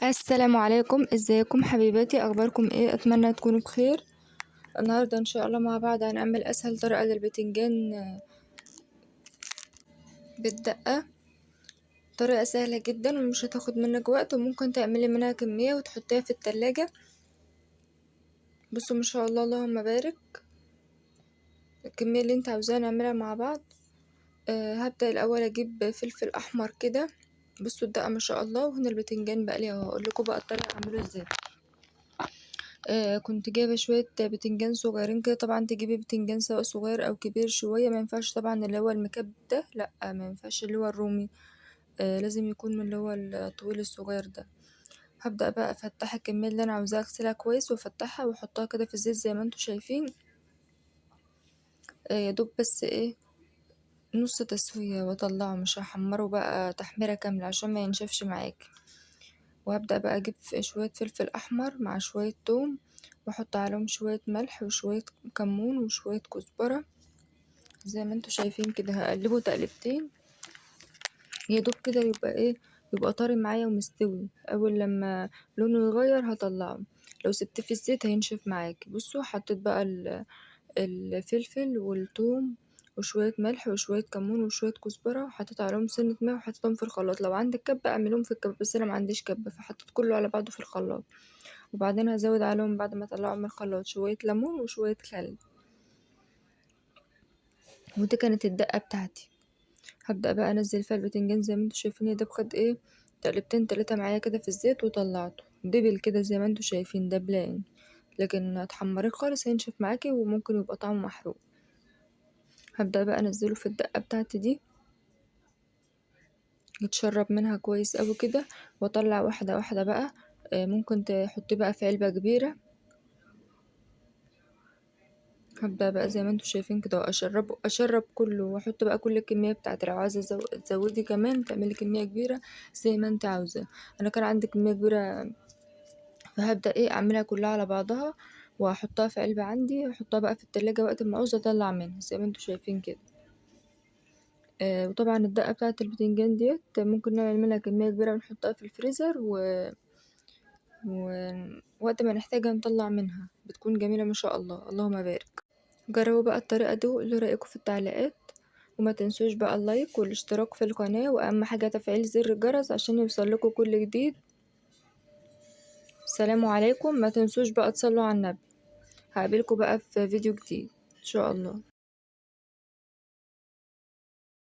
السلام عليكم، ازيكم حبيباتي؟ اخباركم ايه؟ اتمنى تكونوا بخير. النهارده ان شاء الله مع بعض هنعمل اسهل طريقه للبتنجان بالدقه. طريقه سهله جدا ومش هتاخد منك وقت، وممكن تعملي منها كميه وتحطيها في التلاجة. بصوا ما شاء الله اللهم بارك. الكميه اللي انت عاوزاها نعملها مع بعض. هبدا الاول اجيب فلفل احمر كده. بصوا الدقه ما شاء الله، وهنا البتنجان بقلي اهو. هقول لكم بقى الطريقه اعمله ازاي. كنت جايبة شوية بتنجان صغيرين كده. طبعا تجيبي بتنجان سواء صغير او كبير شوية، ما ينفعش طبعا اللي هو المكب ده، لا ما ينفعش اللي هو الرومي. لازم يكون من اللي هو الطويل الصغير ده. هبدأ بقى افتح الكمية اللي انا عاوزاها، اغسلها كويس وافتحها واحطها كده في الزيت زي ما انتوا شايفين. يا دوب بس ايه، نص تسوية واطلعه، مش هحمره بقى تحميرة كاملة عشان ما ينشفش معاكي. وهبدأ بقى اجيب شوية فلفل احمر مع شوية توم، واحط عليهم شوية ملح وشوية كمون وشوية كزبرة زي ما انتوا شايفين كده. هقلبه تقلبتين يا دوب كده، يبقى ايه، يبقى طري معايا ومستوي. اول لما لونه يغير هطلعه. لو سبت في الزيت هينشف معاكي. بصوا حطيت بقى الفلفل والثوم وشوية ملح وشوية كمون وشوية كزبرة، وحطيت عليهم سنة ماء وحطيتهم في الخلاط. لو عندك كبة اعملهم في الكبة، بس انا ما عنديش كبة فحطيت كله على بعضه في الخلاط. وبعدين هزود عليهم بعد ما اطلعهم من الخلاط شوية ليمون وشوية خل. ودي كانت الدقة بتاعتي. هبدأ بقى انزل فيها البتنجان زي ما انتوا شايفين. ده خد ايه، تقلبتين تلاتة معايا كده في الزيت وطلعته دبل كده زي ما انتوا شايفين. ده بلاين، لكن هتحمريه خالص هينشف معاكي وممكن يبقى طعمه محروق. هبدأ بقى انزله في الدقة بتاعتي دي، يتشرب منها كويس اوي كده، واطلع واحدة واحدة بقى. ممكن تحطيه بقى في علبة كبيرة. هبدأ بقى زي ما انتوا شايفين كده اشرب كله، واحط بقى كل الكمية بتاعتي. لو عايزة تزودي كمان تعملي كمية كبيرة زي ما انت عاوزة. انا كان عندي كمية كبيرة، فهبدأ ايه اعملها كلها على بعضها واحطها في علبة عندي، واحطها بقى في التلاجة وقت ما عاوزة اطلع منها زي ما انتوا شايفين كده. وطبعا الدقة بتاعة البتنجان ديت ممكن نعمل منها كمية كبيرة ونحطها في الفريزر، ووقت ما نحتاجها نطلع منها. بتكون جميلة ما شاء الله اللهم بارك. جربوا بقى الطريقة دي وقولوا رأيكم في التعليقات. وما تنسوش بقى اللايك والاشتراك في القناة، واهم حاجة تفعيل زر الجرس عشان يوصلكوا كل جديد. السلام عليكم. ما تنسوش بقى تصلوا على النبي. هقابلكم بقى في فيديو جديد ان شاء الله.